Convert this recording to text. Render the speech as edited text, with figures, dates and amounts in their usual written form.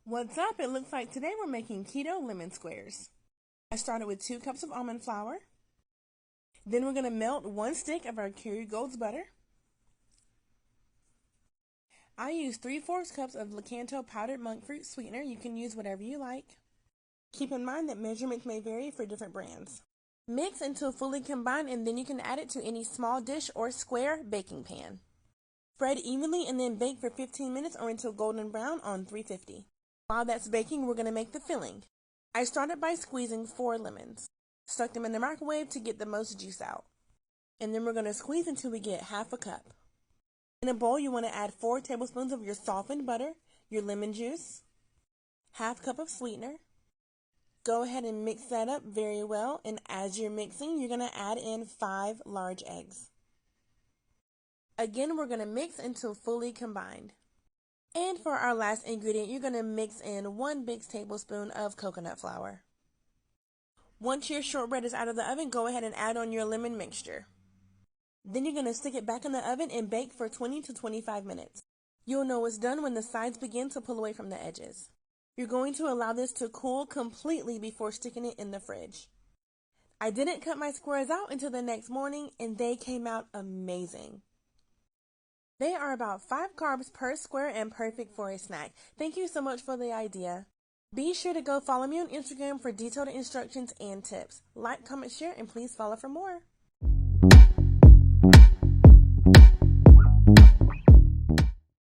What's up? It looks like today we're making keto lemon squares. I started with 2 cups of almond flour. Then we're going to melt 1 stick of our Kerrygold's butter. I use 3/4 cups of Lakanto powdered monk fruit sweetener. You can use whatever you like. Keep in mind that measurements may vary for different brands. Mix until fully combined, and then you can add it to any small dish or square baking pan. Spread evenly and then bake for 15 minutes or until golden brown on 350. While that's baking, we're going to make the filling. I started by squeezing 4 lemons. Stuck them in the microwave to get the most juice out. And then we're going to squeeze until we get half a cup. In a bowl, you want to add 4 tablespoons of your softened butter, your lemon juice, half cup of sweetener. Go ahead and mix that up very well, and as you're mixing, you're going to add in 5 large eggs. Again, we're going to mix until fully combined. And for our last ingredient, you're going to mix in 1 big tablespoon of coconut flour. Once your shortbread is out of the oven, go ahead and add on your lemon mixture. Then you're going to stick it back in the oven and bake for 20 to 25 minutes. You'll know it's done when the sides begin to pull away from the edges. You're going to allow this to cool completely before sticking it in the fridge. I didn't cut my squares out until the next morning, and they came out amazing. They are about 5 carbs per square and perfect for a snack. Thank you so much for the idea. Be sure to go follow me on Instagram for detailed instructions and tips. Like, comment, share, and please follow for more.